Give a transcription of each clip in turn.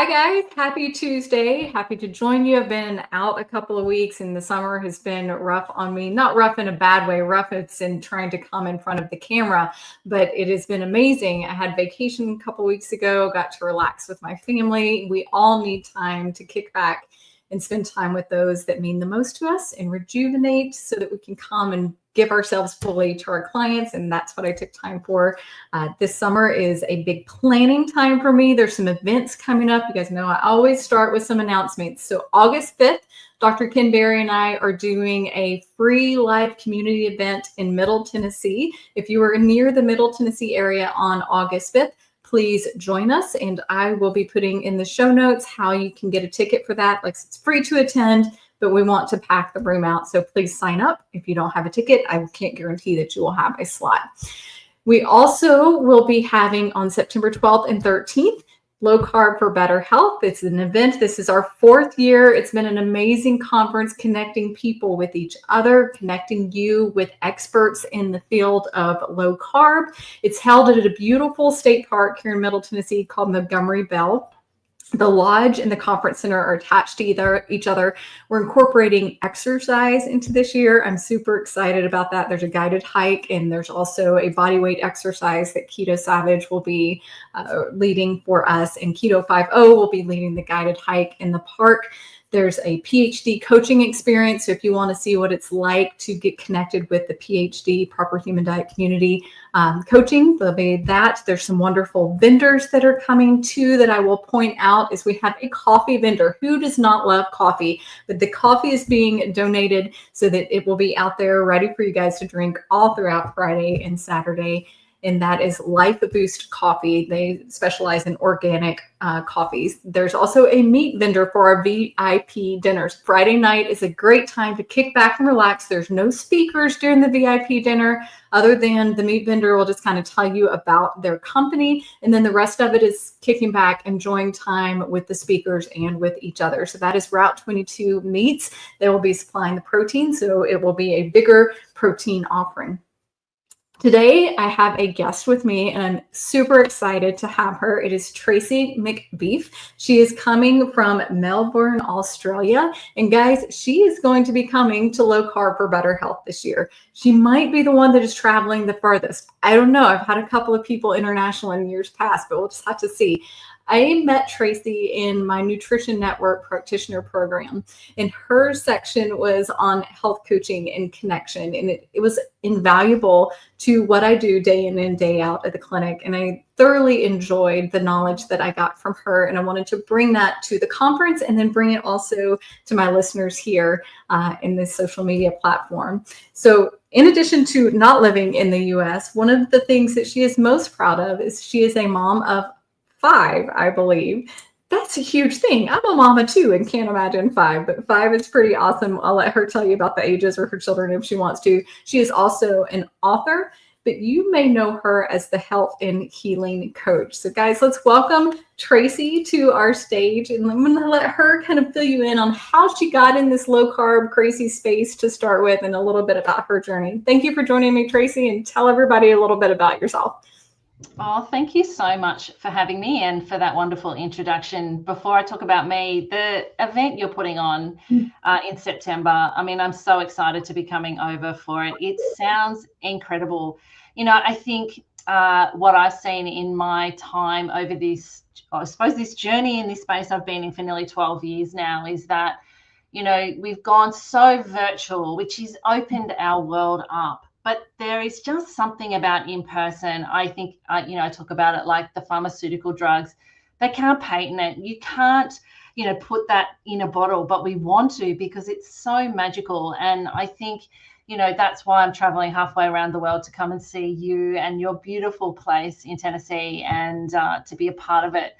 Hi guys, happy Tuesday. Happy to join you. I've been out a couple of weeks and the summer has been rough on me. Not rough in a bad way, rough it's in trying to come in front of the camera, but it has been amazing. I had vacation a couple of weeks ago, got to relax with my family. We all need time to kick back and spend time with those that mean the most to us and rejuvenate so that we can come and give ourselves fully to our clients. And that's what I took time for. This summer is a big planning time for me. There's some events coming up. You guys know I always start with some announcements. So August 5th, Dr. Ken Berry and I are doing a free live community event in Middle Tennessee. If you are near the Middle Tennessee area on August 5th, please join us. And I will be putting in the show notes how you can get a ticket for that. Like, it's free to attend, but we want to pack the room out. So please sign up. If you don't have a ticket, I can't guarantee that you will have a slot. We also will be having on September 12th and 13th, Low Carb for Better Health. It's an event. This is our 4th year. It's been an amazing conference connecting people with each other, connecting you with experts in the field of low carb. It's held at a beautiful state park here in Middle Tennessee called Montgomery Bell. The lodge and the conference center are attached to each other. We're incorporating exercise into this year. I'm super excited about that. There's a guided hike and there's also a bodyweight exercise that Keto Savage will be leading for us, and Keto 5.0 will be leading the guided hike in the park. There's a PhD coaching experience. So if you want to see what it's like to get connected with the PhD, Proper Human Diet Community coaching, there'll be that. There's some wonderful vendors that are coming too that I will point out is we have a coffee vendor. Who does not love coffee? But the coffee is being donated so that it will be out there ready for you guys to drink all throughout Friday and Saturday. And that is Life Boost Coffee. They specialize in organic coffees. There's also a meat vendor for our VIP dinners. Friday night is a great time to kick back and relax. There's no speakers during the VIP dinner other than the meat vendor will just kind of tell you about their company. And then the rest of it is kicking back, enjoying time with the speakers and with each other. So that is Route 22 Meats. They will be supplying the protein. So it will be a bigger protein offering. Today, I have a guest with me, and I'm super excited to have her. It is Tracey McBeath. She is coming from Melbourne, Australia. And guys, she is going to be coming to Low Carb for Better Health this year. She might be the one that is traveling the furthest. I don't know. I've had a couple of people international in years past, but we'll just have to see. I met Tracey in my Nutrition Network Practitioner program, and her section was on health coaching and connection. And it was invaluable to what I do day in and day out at the clinic. And I thoroughly enjoyed the knowledge that I got from her. And I wanted to bring that to the conference and then bring it also to my listeners here in this social media platform. So in addition to not living in the US, one of the things that she is most proud of is she is a mom of 5, I believe. That's a huge thing. I'm a mama too and can't imagine 5, but 5 is pretty awesome. I'll let her tell you about the ages of her children if she wants to. She is also an author, but you may know her as the health and healing coach. So guys, let's welcome Tracey to our stage, and I'm going to let her kind of fill you in on how she got in this low carb crazy space to start with and a little bit about her journey. Thank you for joining me, Tracey, and tell everybody a little bit about yourself. Oh, thank you so much for having me and for that wonderful introduction. Before I talk about me, the event you're putting on in September, I mean, I'm so excited to be coming over for it. It sounds incredible. You know, I think what I've seen in my time over this, I suppose this journey in this space I've been in for nearly 12 years now is that, you know, we've gone so virtual, which has opened our world up. But there is just something about in person. I think, you know, I talk about it like the pharmaceutical drugs. They can't patent it. You can't, you know, put that in a bottle, but we want to because it's so magical. And I think, you know, that's why I'm traveling halfway around the world to come and see you and your beautiful place in Tennessee and to be a part of it,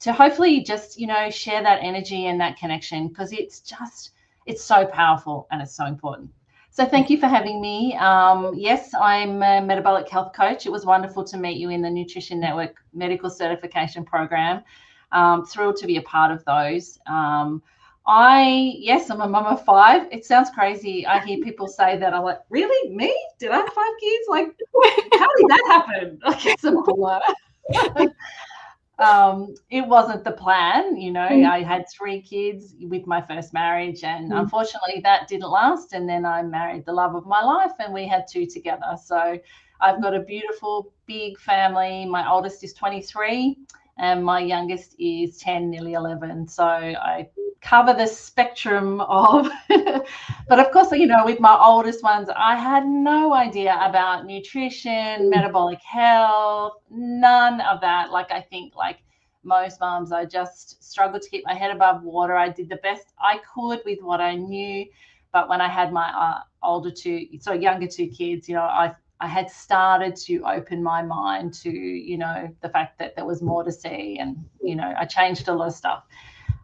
to hopefully just, you know, share that energy and that connection because it's so powerful and it's so important. So thank you for having me. Yes, I'm a metabolic health coach. It was wonderful to meet you in the Nutrition Network Medical Certification Program. Thrilled to be a part of those. I'm a mum of 5. It sounds crazy. I hear people say that. I'm like, really? Me? Did I have 5 kids? Like, how did that happen? Like, it's a blur. It wasn't the plan, you know. I had 3 kids with my first marriage, and unfortunately that didn't last. And then I married the love of my life, and we had 2 together. So I've got a beautiful big family. My oldest is 23 and my youngest is 10, nearly 11. So I cover the spectrum of, but of course, you know, with my oldest ones, I had no idea about nutrition, metabolic health, none of that. Like, I think like most moms, I just struggled to keep my head above water. I did the best I could with what I knew. But when I had my younger 2 kids, you know, I had started to open my mind to, you know, the fact that there was more to see, and, you know, I changed a lot of stuff.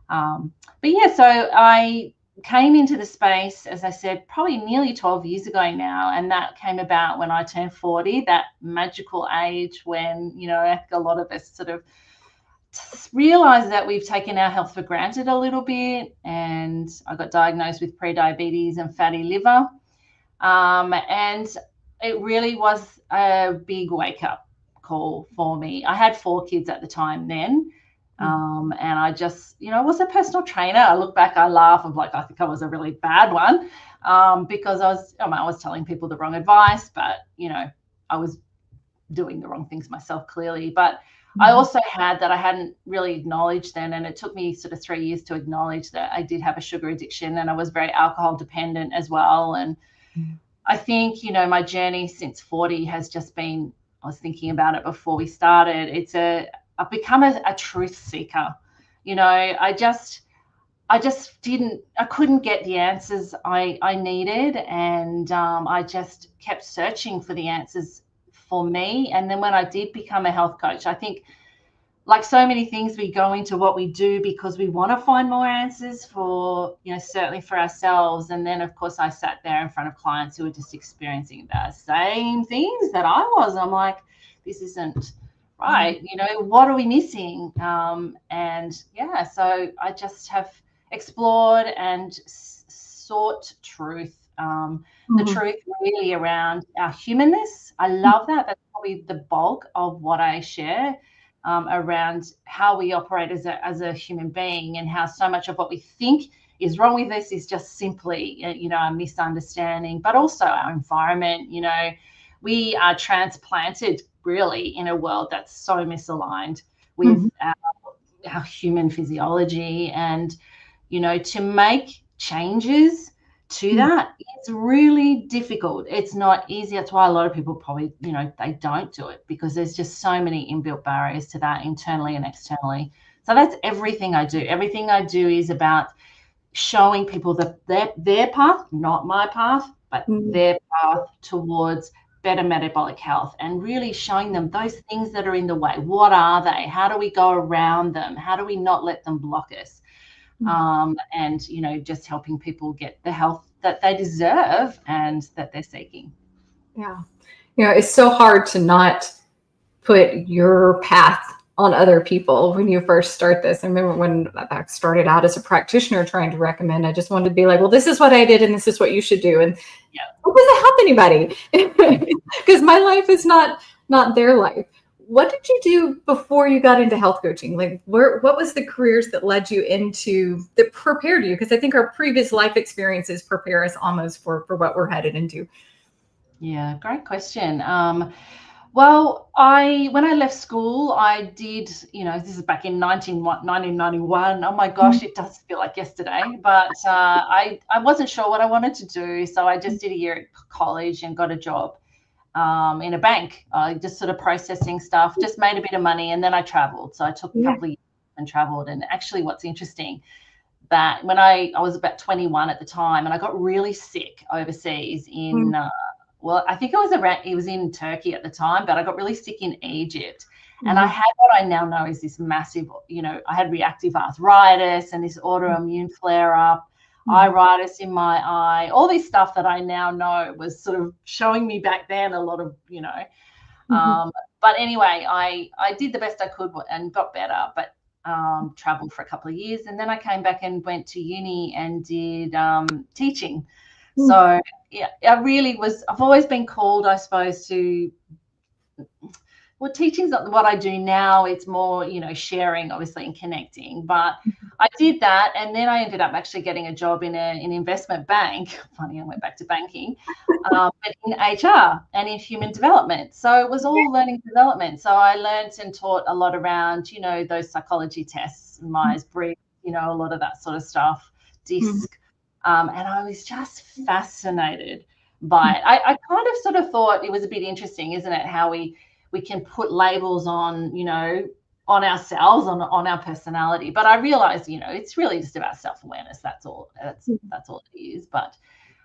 But yeah, so I came into the space, as I said, probably nearly 12 years ago now, and that came about when I turned 40, that magical age when, you know, I think a lot of us sort of realize that we've taken our health for granted a little bit, and I got diagnosed with pre-diabetes and fatty liver, and it really was a big wake-up call for me. I had 4 kids at the time then. And I just, you know, I was a personal trainer. I look back, I laugh. I'm like, I think I was a really bad one, because I was telling people the wrong advice, but, you know, I was doing the wrong things myself, clearly. But I also had that I hadn't really acknowledged then, and it took me sort of 3 years to acknowledge that I did have a sugar addiction, and I was very alcohol dependent as well. And I think, you know, my journey since 40 has just been, I was thinking about it before we started, I've become a truth seeker. You know, I couldn't get the answers I needed. And I just kept searching for the answers for me. And then when I did become a health coach, I think, like so many things, we go into what we do because we want to find more answers for, you know, certainly for ourselves. And then, of course, I sat there in front of clients who were just experiencing the same things that I was. I'm like, this isn't right. You know, what are we missing? And yeah, so I just have explored and sought truth. The truth really around our humanness. I love that. That's probably the bulk of what I share, around how we operate as a human being, and how so much of what we think is wrong with us is just simply, you know, a misunderstanding. But also our environment. You know, we are transplanted really in a world that's so misaligned with our human physiology. And, you know, to make changes to that, it's really difficult. It's not easy. That's why a lot of people probably, you know, they don't do it, because there's just so many inbuilt barriers to that, internally and externally. So that's everything I do. Everything I do is about showing people that their path, not my path, but their path towards better metabolic health, and really showing them those things that are in the way. What are they? How do we go around them? How do we not let them block us? And, you know, just helping people get the health that they deserve and that they're seeking. Yeah. You know, it's so hard to not put your path on other people when you first start this. I remember when I started out as a practitioner trying to recommend, I just wanted to be like, well, this is what I did and this is what you should do. And it doesn't help anybody, because my life is not their life. What did you do before you got into health coaching? Like, what was the careers that led you into, that prepared you? Because I think our previous life experiences prepare us almost for what we're headed into. Yeah, great question. Well, when I left school, I did, you know, this is back in 1991. Oh my gosh, it does feel like yesterday. But I wasn't sure what I wanted to do. So I just did a year at college and got a job in a bank, just sort of processing stuff, just made a bit of money. And then I traveled. So I took a couple of years and traveled. And actually what's interesting, that when I was about 21 at the time, and I got really sick overseas in well, I think it was in Turkey at the time, but I got really sick in Egypt. And I had what I now know is this massive, you know, I had reactive arthritis and this autoimmune flare up, iritis in my eye, all this stuff that I now know was sort of showing me back then a lot of, you know. But anyway, I did the best I could and got better, but traveled for a couple of years. And then I came back and went to uni and did teaching. So yeah, I've always been called, I suppose, to, well, teaching's not what I do now. It's more, sharing, obviously, and connecting. But I did that, and then I ended up actually getting a job in an investment bank. Funny, I went back to banking, but in HR and in human development. So it was all learning development. So I learned and taught a lot around, those psychology tests, Myers-Briggs, a lot of that sort of stuff, DISC. And I was just fascinated by it. I kind of sort of thought it was a bit interesting, isn't it? How we can put labels on, on ourselves, on our personality. But I realized, it's really just about self-awareness. That's all it is. But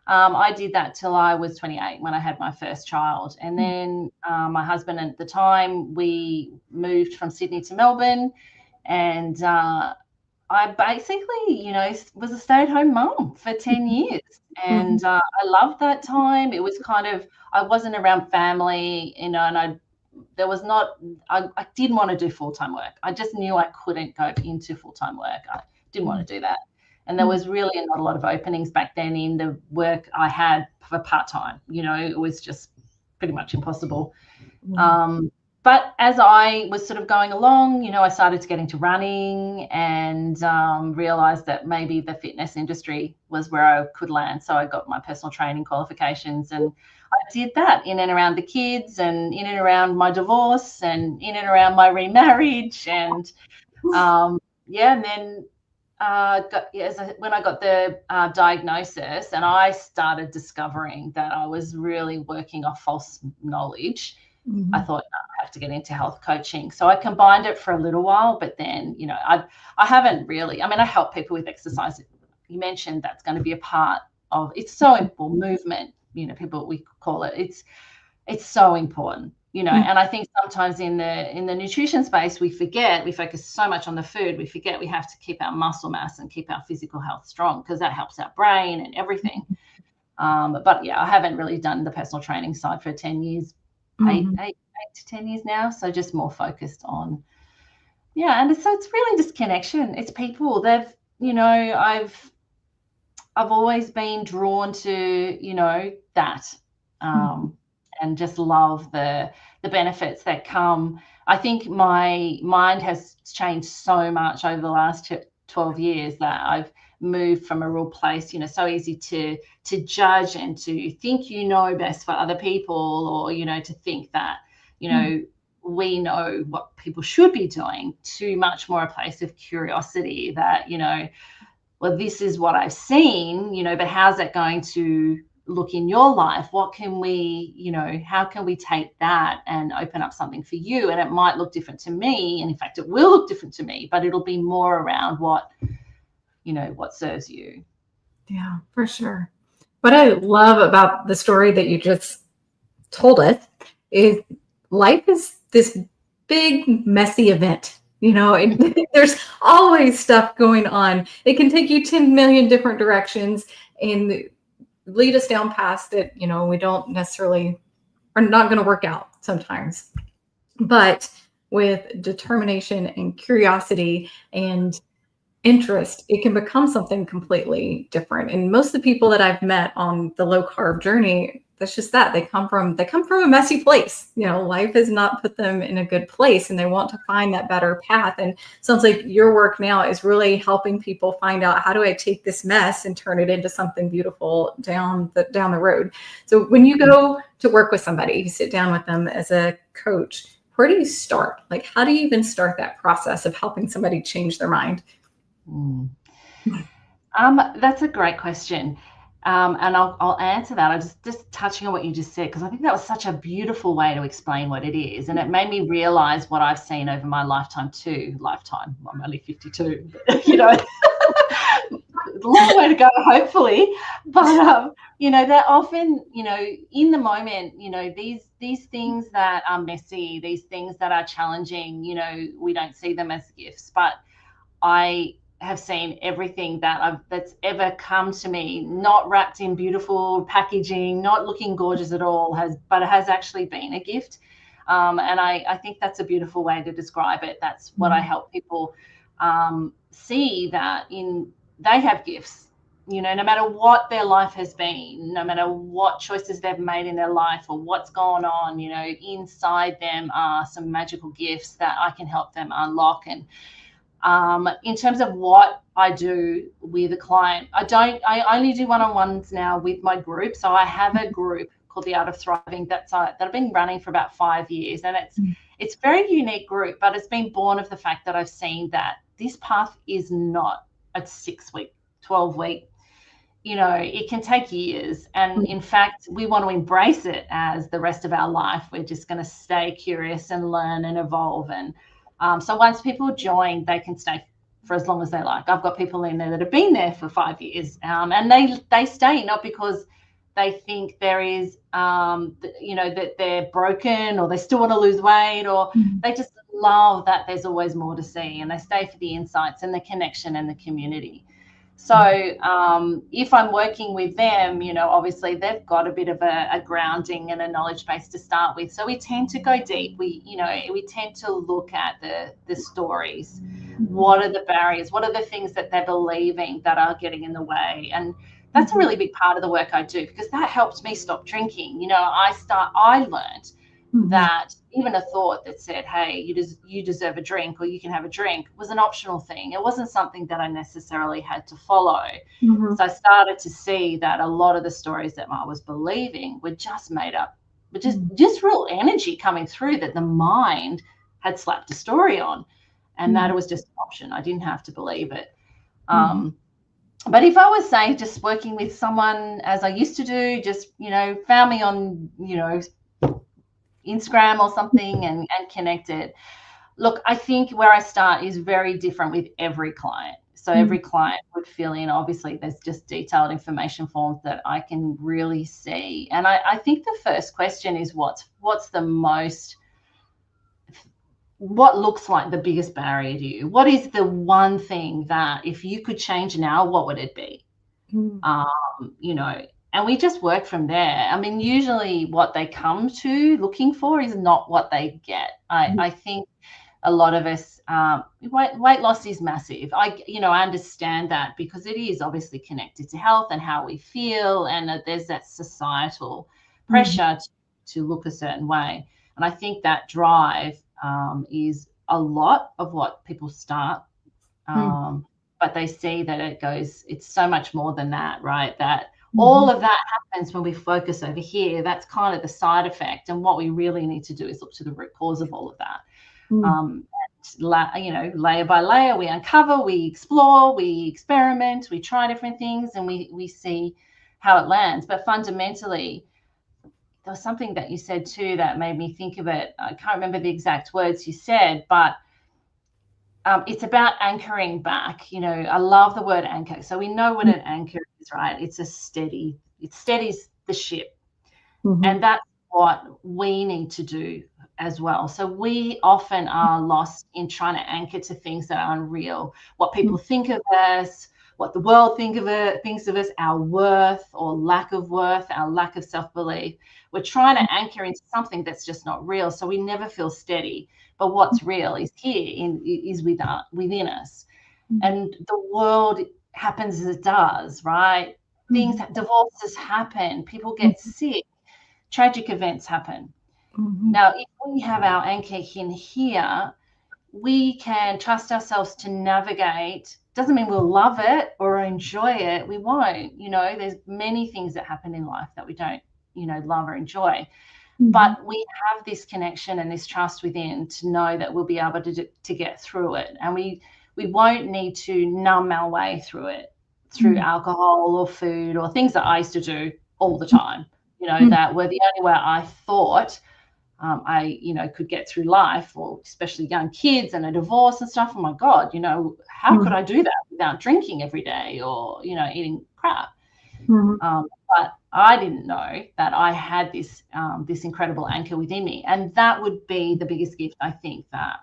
I did that till I was 28 when I had my first child. And then my husband at the time, we moved from Sydney to Melbourne, and I basically, was a stay-at-home mum for 10 years. And I loved that time. It was kind of, I wasn't around family, and I didn't want to do full-time work. I just knew I couldn't go into full-time work. I didn't want to do that. And there was really not a lot of openings back then in the work I had for part-time. It was just pretty much impossible. But as I was sort of going along, I started to get into running, and realized that maybe the fitness industry was where I could land. So I got my personal training qualifications, and I did that in and around the kids, and in and around my divorce, and in and around my remarriage. And and then when I got the diagnosis, and I started discovering that I was really working off false knowledge, I thought, I have to get into health coaching. So I combined it for a little while, but then, I haven't really, I help people with exercise. You mentioned that's going to be a part of, it's so important, movement, people, we call it, it's so important, and I think sometimes in the nutrition space, we focus so much on the food, we forget we have to keep our muscle mass and keep our physical health strong, because that helps our brain and everything. But yeah, I haven't really done the personal training side for 10 years. 8 to 10 years now, so just more focused on and so it's really just connection. It's people. I've always been drawn to that, and just love the benefits that come. I think my mind has changed so much over the last 12 years that I've moved from a real place, so easy to judge and to think best for other people, or to think that we know what people should be doing, to much more a place of curiosity that well, this is what I've seen, but how's that going to look in your life? What can we, how can we take that and open up something for you? And it might look different to me, and in fact it will look different to me, but it'll be more around what serves you. Yeah, for sure. What I love about the story that you just told us is life is this big, messy event. There's always stuff going on. It can take you 10 million different directions and lead us down paths that, we don't necessarily are not going to work out sometimes. But with determination and curiosity and interest, it can become something completely different. And most of the people that I've met on the low carb journey, that's just that they come from a messy place. Life has not put them in a good place, and they want to find that better path. And it sounds like your work now is really helping people find out, how do I take this mess and turn it into something beautiful down the road. So when you go to work with somebody, you sit down with them as a coach, where do you start? Like, how do you even start that process of helping somebody change their mind? That's a great question. And I'll answer that. I just touching on what you just said, because I think that was such a beautiful way to explain what it is. And it made me realize what I've seen over my lifetime too. I'm only 52, long way to go, hopefully. But, they're often, in the moment, these things that are messy, these things that are challenging, we don't see them as gifts. But I have seen everything that's ever come to me, not wrapped in beautiful packaging, not looking gorgeous at all, but it has actually been a gift. And I think that's a beautiful way to describe it. That's what I help people see, that they have gifts, no matter what their life has been, no matter what choices they've made in their life or what's gone on, inside them are some magical gifts that I can help them unlock. And in terms of what I do with a client, I only do one-on-ones now with my group. So I have a group called The Art of Thriving that I've been running for about 5 years. And it's a very unique group, but it's been born of the fact that I've seen that this path is not a 6-week, 12-week, it can take years. And in fact, we want to embrace it as the rest of our life. We're just going to stay curious and learn and evolve. And so once people join, they can stay for as long as they like. I've got people in there that have been there for 5 years, and they stay not because they think there is, that they're broken or they still want to lose weight, or they just love that there's always more to see, and they stay for the insights and the connection and the community. So if I'm working with them, obviously they've got a bit of a grounding and a knowledge base to start with. So we tend to go deep. We tend to look at the stories. What are the barriers? What are the things that they're believing that are getting in the way? And that's a really big part of the work I do, because that helps me stop drinking. I learned that even a thought that said, hey, you deserve a drink, or you can have a drink, was an optional thing. It wasn't something that I necessarily had to follow. So I started to see that a lot of the stories that I was believing were just made up, but just real energy coming through that the mind had slapped a story on, and that it was just an option. I didn't have to believe it. But if I was, say, just working with someone as I used to do, just, found me on, Instagram or something and connected. Look, I think where I start is very different with every client. So every client would fill in. Obviously, there's just detailed information forms that I can really see. And I think the first question is what looks like the biggest barrier to you? What is the one thing that if you could change now, what would it be? And we just work from there. I mean, usually what they come to looking for is not what they get. I think a lot of us, weight loss is massive. I understand that, because it is obviously connected to health and how we feel, and there's that societal pressure to look a certain way. And I think that drive is a lot of what people start, but they see that it's so much more than that, right? That all of that happens when we focus over here. That's kind of the side effect. And what we really need to do is look to the root cause of all of that. Layer by layer, we uncover, we explore, we experiment, we try different things, and we see how it lands. But fundamentally, there was something that you said too that made me think of it. I can't remember the exact words you said, but it's about anchoring back. I love the word anchor. So we know what an anchor is, right? It steadies the ship. And that's what we need to do as well. So we often are lost in trying to anchor to things that are unreal. What people think of us, what the world thinks of us, our worth or lack of worth, our lack of self-belief. We're trying to anchor into something that's just not real. So we never feel steady. But what's real is here, is within us. And the world happens as it does, right? Divorces happen, people get sick, tragic events happen. Now, if we have our anchor in here, we can trust ourselves to navigate. Doesn't mean we'll love it or enjoy it. We won't. There's many things that happen in life that we don't, love or enjoy. But we have this connection and this trust within to know that we'll be able to get through it. And we won't need to numb our way through it through alcohol or food or things that I used to do all the time, that were the only way I thought I could get through life, or especially young kids and a divorce and stuff. Oh my God, how could I do that without drinking every day or, eating crap? But I didn't know that I had this incredible anchor within me. And that would be the biggest gift, I think, that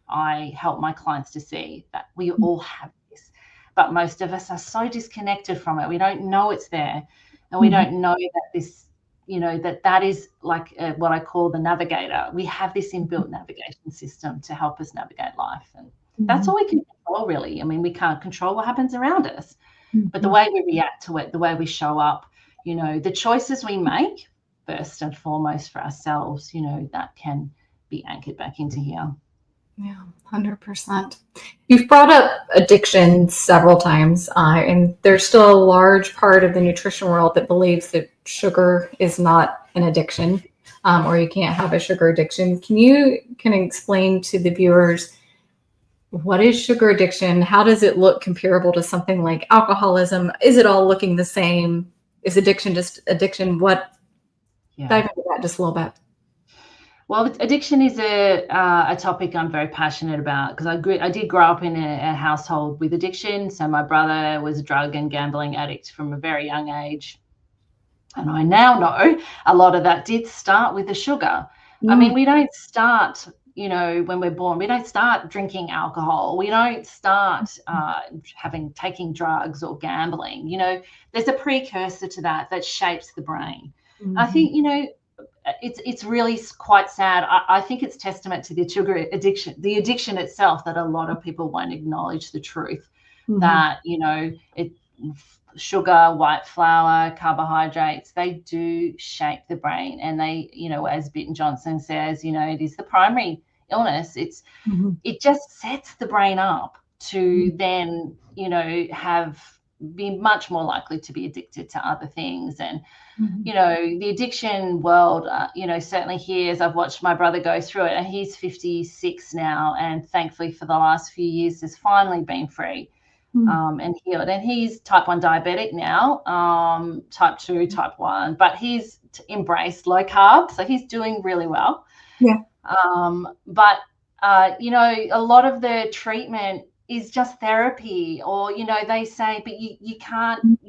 I help my clients to see, that we all have this. But most of us are so disconnected from it. We don't know it's there. And we don't know that this, that is like what I call the navigator. We have this inbuilt navigation system to help us navigate life. And that's all we can control, really. I mean, we can't control what happens around us. but the way we react to it, the way we show up, you know, the choices we make first and foremost for ourselves, you know, that can be anchored back into here. Yeah, 100%. You've brought up addiction several times, and there's still a large part of the nutrition world that believes that sugar is not an addiction, or you can't have a sugar addiction. Can you explain to the viewers what is sugar addiction? How does it look comparable to something like alcoholism? Is it all looking the same? Is addiction just addiction? Dive into that just a little bit. Well, addiction is a topic I'm very passionate about because I did grow up in a household with addiction. So my brother was a drug and gambling addict from a very young age. And I now know a lot of that did start with the sugar. I mean, we don't start, you know, when we're born, we don't start drinking alcohol. We don't start taking drugs or gambling. You know, there's a precursor to that shapes the brain. I think, you know, it's really quite sad. I think it's testament to the sugar addiction, the addiction itself, that a lot of people won't acknowledge the truth that, you know, sugar, white flour, carbohydrates, they do shape the brain. And they, you know, as Bitten Johnson says, you know, it is the primary illness. It just sets the brain up to then, you know, be much more likely to be addicted to other things. And you know, the addiction world, you know, certainly here, as I've watched my brother go through it, and he's 56 now, and thankfully for the last few years has finally been free and healed. And he's type 1 diabetic now, type 2, type 1, but he's embraced low carb, so he's doing really well. Yeah. But you know, a lot of the treatment is just therapy, or, you know, they say, but you can't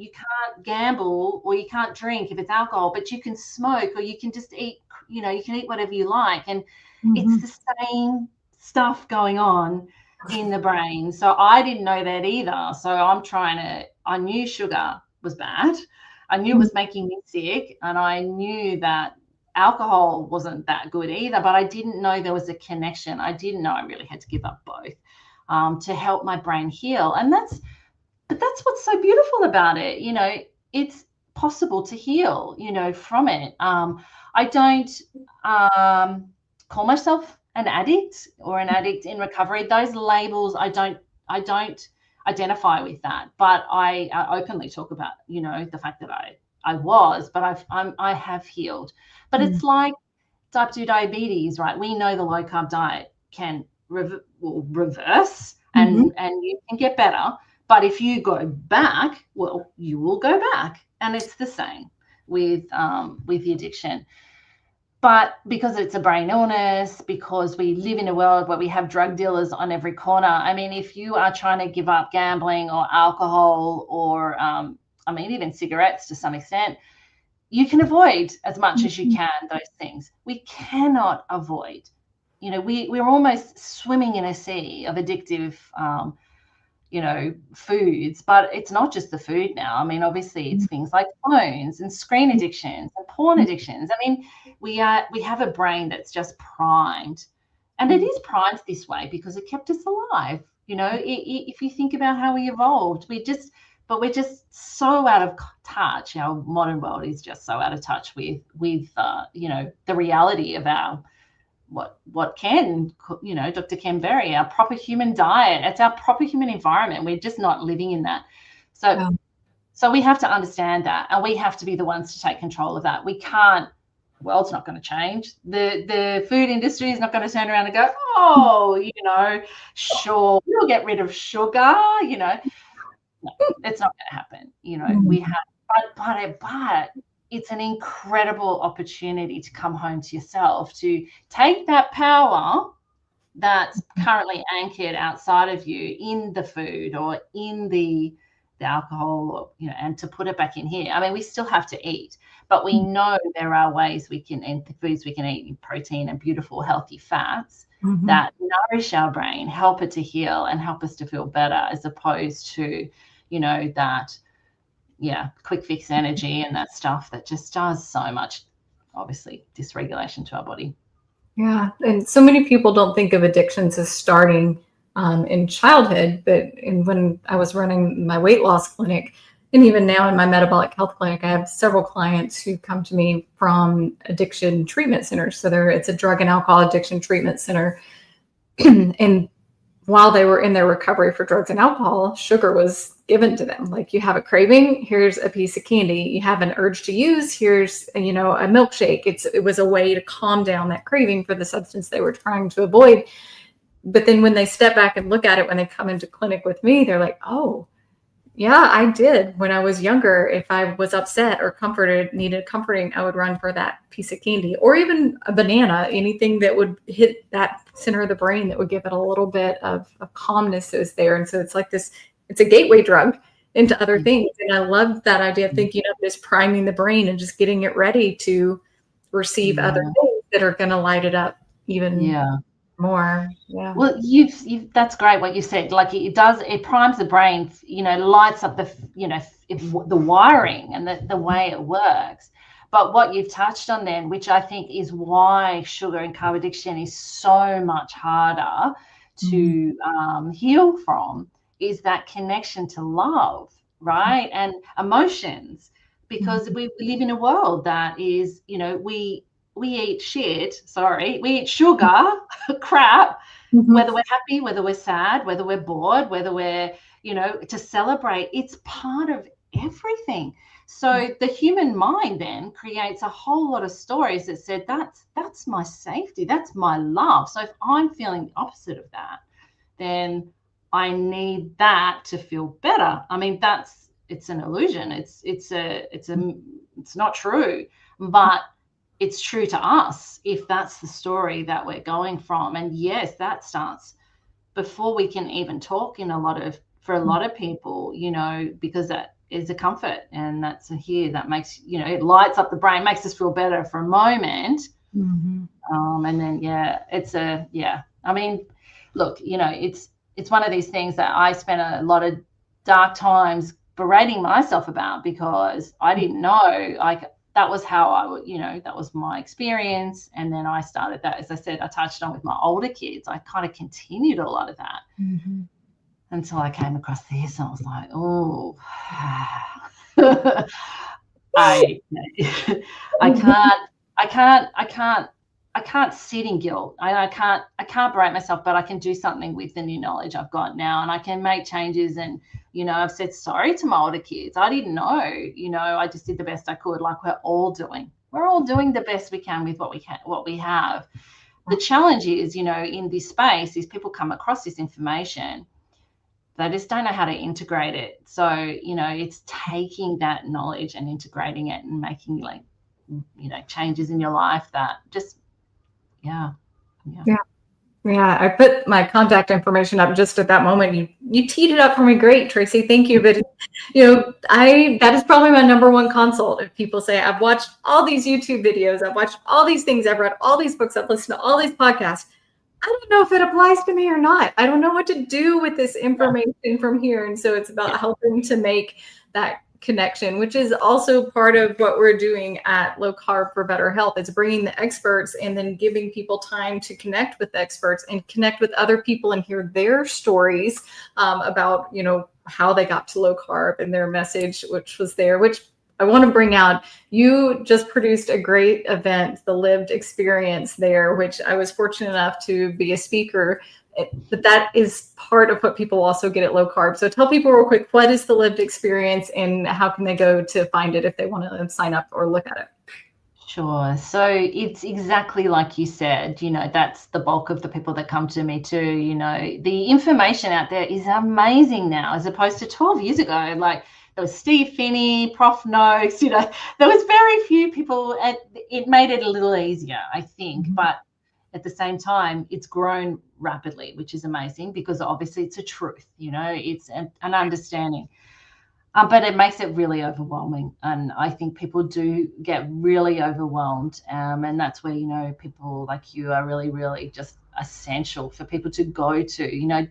gamble or you can't drink if it's alcohol, but you can smoke, or you can just eat, you know, you can eat whatever you like. And it's the same stuff going on in the brain. So I didn't know that either. So I knew sugar was bad. I knew it was making me sick, and I knew that alcohol wasn't that good either, but I didn't know there was a connection. I didn't know I really had to give up both. To help my brain heal. And that's what's so beautiful about it. You know, it's possible to heal, you know, from it. I don't call myself an addict or an addict in recovery. Those labels, I don't identify with that, but I openly talk about, you know, the fact that I was, but I have healed. But it's like type 2 diabetes, right? We know the low carb diet can reverse and you can get better, but if you go back, well, you will go back. And it's the same with the addiction. But because it's a brain illness, because we live in a world where we have drug dealers on every corner, I mean, if you are trying to give up gambling or alcohol or I mean, even cigarettes to some extent, you can avoid as much as you can those things. We cannot avoid. You know, we're almost swimming in a sea of addictive, you know, foods, but it's not just the food now. I mean, obviously it's things like phones and screen addictions and porn addictions. I mean, we have a brain that's just primed, and it is primed this way because it kept us alive. You know, if you think about how we evolved, we're just so out of touch. Our modern world is just so out of touch with you know, the reality of our what Ken, you know, Dr. Ken Berry, our proper human diet. It's our proper human environment. We're just not living in that. So we have to understand that, and we have to be the ones to take control of that. We can't. The world's not going to change. The food industry is not going to turn around and go, oh, you know, sure, we'll get rid of sugar. You know, no, it's not going to happen. You know, we have, but it's an incredible opportunity to come home to yourself, to take that power that's currently anchored outside of you in the food or in the alcohol, or, you know, and to put it back in here. I mean, we still have to eat, but we know there are ways we can, and the foods we can eat in protein and beautiful, healthy fats that nourish our brain, help it to heal and help us to feel better, as opposed to, you know, that quick fix energy and that stuff that just does so much, obviously, dysregulation to our body. Yeah. And so many people don't think of addictions as starting in childhood, but when I was running my weight loss clinic, and even now in my metabolic health clinic, I have several clients who come to me from addiction treatment centers. So it's a drug and alcohol addiction treatment center. And while they were in their recovery for drugs and alcohol, sugar was given to them. Like, you have a craving, here's a piece of candy. You have an urge to use, here's a milkshake. It was a way to calm down that craving for the substance they were trying to avoid. But then when they step back and look at it, when they come into clinic with me, they're like, oh, yeah, I did. When I was younger, if I was upset or needed comforting, I would run for that piece of candy, or even a banana, anything that would hit that center of the brain that would give it a little bit of calmness is there. And so it's like this, it's a gateway drug into other things. And I love that idea of thinking of this priming the brain and just getting it ready to receive other things that are going to light it up even more. Yeah. Well, you've that's great what you said. Like, it primes the brain, lights up the wiring and the way it works. But what you've touched on then, which I think is why sugar and carb addiction is so much harder to heal from, is that connection to love, right? And emotions, because we live in a world that is, we eat we eat sugar, crap, whether we're happy, whether we're sad, whether we're bored, whether we're, to celebrate. It's part of everything. So the human mind then creates a whole lot of stories that said, that's my safety, that's my love. So if I'm feeling the opposite of that, then I need that to feel better. I mean, it's an illusion. It's not true, but it's true to us if that's the story that we're going from. And yes, that starts before we can even talk for a lot of people, because that is a comfort, and that's that makes, it lights up the brain, makes us feel better for a moment. And then, I mean, look, it's one of these things that I spent a lot of dark times berating myself about, because I didn't know, that was how I would, that was my experience. And then I started that, as I said, I touched on with my older kids. I kind of continued a lot of that until I came across this, and I was like, oh, I can't sit in guilt. I can't berate myself, but I can do something with the new knowledge I've got now, and I can make changes. And, I've said sorry to my older kids. I didn't know, I just did the best I could. Like, we're all doing the best we can with what we have. The challenge is, in this space, is people come across this information, they just don't know how to integrate it. So, it's taking that knowledge and integrating it and making changes in your life that just, yeah. I put my contact information up just at that moment. You teed it up for me. Great, Tracy. Thank you. But, that is probably my number one consult. If people say, I've watched all these YouTube videos, I've watched all these things, I've read all these books, I've listened to all these podcasts, I don't know if it applies to me or not. I don't know what to do with this information from here. And so it's about helping to make that connection, which is also part of what we're doing at Low Carb for Better Health. It's bringing the experts and then giving people time to connect with the experts and connect with other people and hear their stories about, how they got to low carb and their message, which I want to bring out. You just produced a great event, the lived experience there, which I was fortunate enough to be a speaker. But that is part of what people also get at low carb. So tell people real quick, what is the lived experience and how can they go to find it if they want to sign up or look at it? Sure. So it's exactly like you said, that's the bulk of the people that come to me too. The information out there is amazing now, as opposed to 12 years ago. Like, there was Steve Finney, Prof Noakes, there was very few people. It made it a little easier, I think, but at the same time, it's grown rapidly, which is amazing, because obviously it's a truth, it's an understanding. But it makes it really overwhelming. And I think people do get really overwhelmed. And that's where, people like you are really, really just essential for people to go to.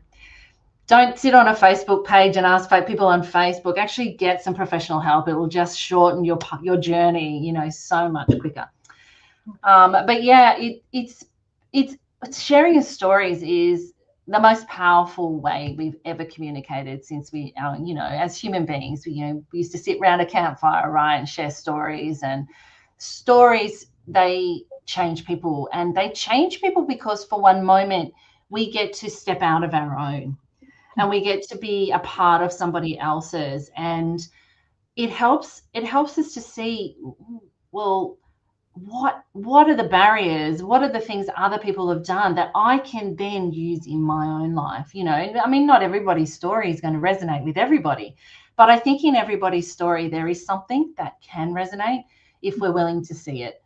Don't sit on a Facebook page and ask people on Facebook. Actually get some professional help. It will just shorten your journey, so much quicker. But yeah, it's sharing your stories is the most powerful way we've ever communicated since we, as human beings, we used to sit around a campfire, right, and share stories. And stories, they change people, and they change people because for one moment we get to step out of our own and we get to be a part of somebody else's, and it helps us to see, well, what are the barriers, what are the things other people have done that I can then use in my own life. I mean, not everybody's story is going to resonate with everybody, but I think in everybody's story there is something that can resonate if we're willing to see it.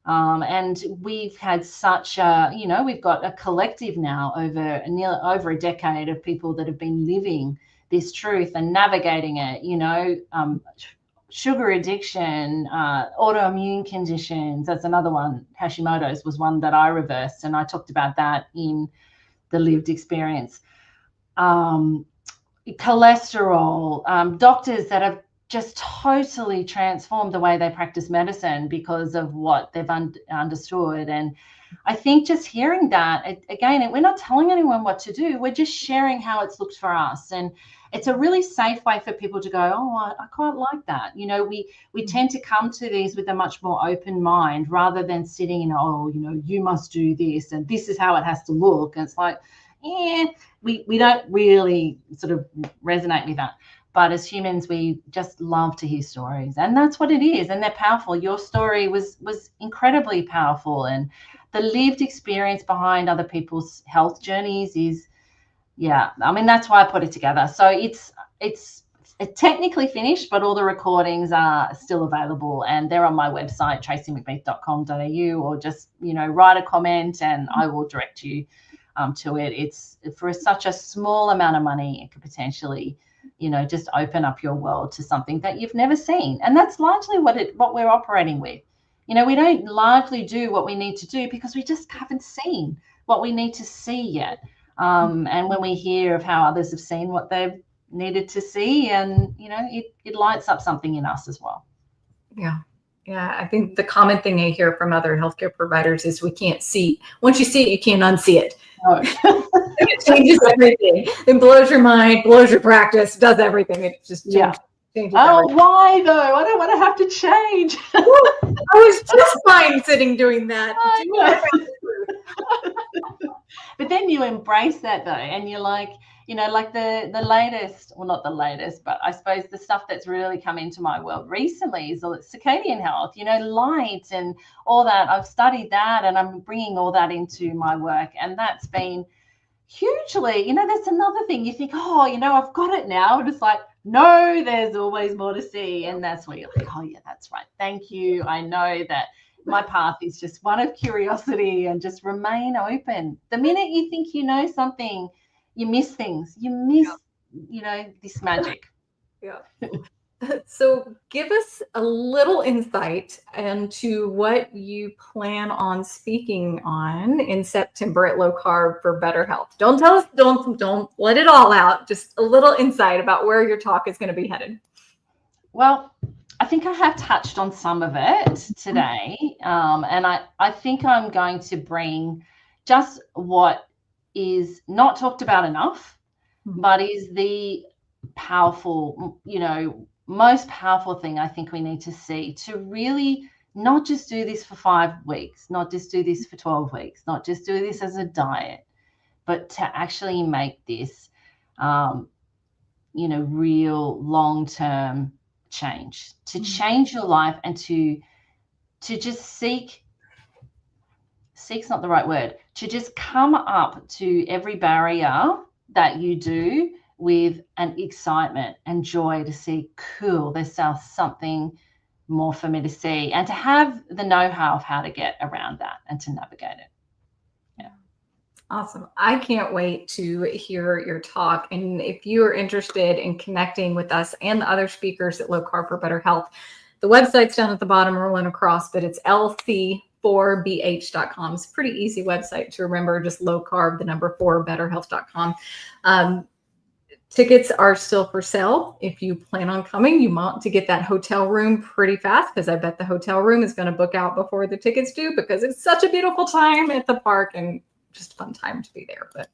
And we've had such a, we've got a collective now over a decade of people that have been living this truth and navigating it, sugar addiction, autoimmune conditions. That's another one. Hashimoto's was one that I reversed, and I talked about that in the lived experience. Cholesterol, doctors that have just totally transformed the way they practice medicine because of what they've understood. And I think just hearing that, again, we're not telling anyone what to do. We're just sharing how it's looked for us. And it's a really safe way for people to go, oh, I quite like that. We tend to come to these with a much more open mind rather than sitting in, you must do this and this is how it has to look. And it's like, we don't really sort of resonate with that. But as humans, we just love to hear stories, and that's what it is. And they're powerful. Your story was incredibly powerful, and the lived experience behind other people's health journeys is, I mean, that's why I put it together. So it's technically finished, but all the recordings are still available, and they're on my website, traceymcbeath.com.au, or just, write a comment and I will direct you to it. It's for such a small amount of money, it could potentially, just open up your world to something that you've never seen. And that's largely what we're operating with. We don't largely do what we need to do because we just haven't seen what we need to see yet. And when we hear of how others have seen what they've needed to see, and, it lights up something in us as well. Yeah. Yeah. I think the common thing I hear from other healthcare providers is we can't see. Once you see it, you can't unsee it. Oh. It changes everything. It blows your mind, blows your practice, does everything. It just changes everything. Why though? I don't want to have to change. I was just fine sitting doing that. But then you embrace that though, and you're like, like the latest, well, not the latest, but I suppose the stuff that's really come into my world recently is all circadian health, light and all that. I've studied that, and I'm bringing all that into my work, and that's been hugely, that's another thing. You think, I've got it now, and it's like, no, there's always more to see. And that's where you're like, oh yeah, that's right, thank you. I know that my path is just one of curiosity, and just remain open. The minute you think you know something, you miss things. You miss, this magic. Yeah. So give us a little insight into what you plan on speaking on in September at Low Carb for Better Health. Don't tell us, don't let it all out. Just a little insight about where your talk is going to be headed. Well, I think I have touched on some of it today. And I think I'm going to bring just what is not talked about enough, but is the powerful, most powerful thing I think we need to see, to really not just do this for 5 weeks, not just do this for 12 weeks, not just do this as a diet, but to actually make this, real long-term change, to change your life, and to just seek's not the right word, to just come up to every barrier that you do with an excitement and joy, to see, cool, there's something more for me to see, and to have the know-how of how to get around that and to navigate it. Yeah. Awesome. I can't wait to hear your talk. And if you are interested in connecting with us and the other speakers at Low Carb for Better Health, the website's down at the bottom, rolling across, but it's lc4bh.com. It's a pretty easy website to remember, just low carb, the number 4, betterhealth.com. Tickets are still for sale. If you plan on coming, you want to get that hotel room pretty fast, because I bet the hotel room is going to book out before the tickets do, because it's such a beautiful time at the park and just a fun time to be there. But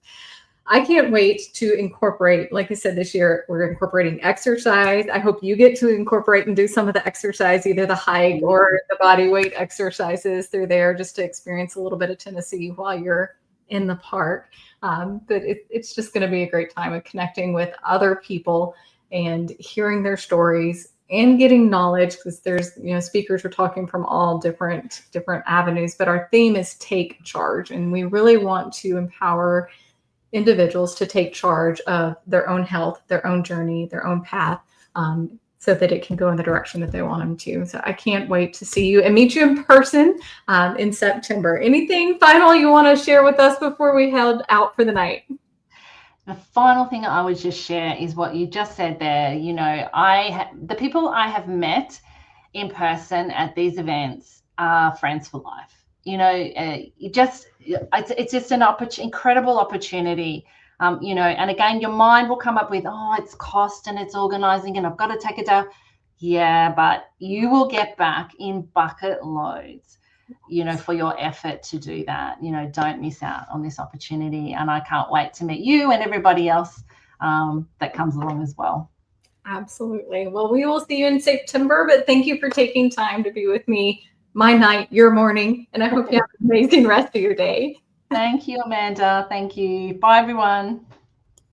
I can't wait to incorporate, like I said, this year, we're incorporating exercise. I hope you get to incorporate and do some of the exercise, either the hike or the body weight exercises through there, just to experience a little bit of Tennessee while you're in the park. But it's just going to be a great time of connecting with other people and hearing their stories and getting knowledge, because there's, speakers are talking from all different avenues, but our theme is take charge. And we really want to empower individuals to take charge of their own health, their own journey, their own path, so that it can go in the direction that they want them to. So I can't wait to see you and meet you in person in September. Anything final you want to share with us before we head out for the night? The final thing I would just share is what you just said there. The people I have met in person at these events are friends for life. It's just an incredible opportunity. And again, your mind will come up with, it's cost and it's organizing and I've got to take it down. Yeah, but you will get back in bucket loads, for your effort to do that. Don't miss out on this opportunity. And I can't wait to meet you and everybody else that comes along as well. Absolutely. Well, we will see you in September, but thank you for taking time to be with me, my night, your morning, and I hope you have an amazing rest of your day. Thank you, Amanda. Thank you. Bye, everyone.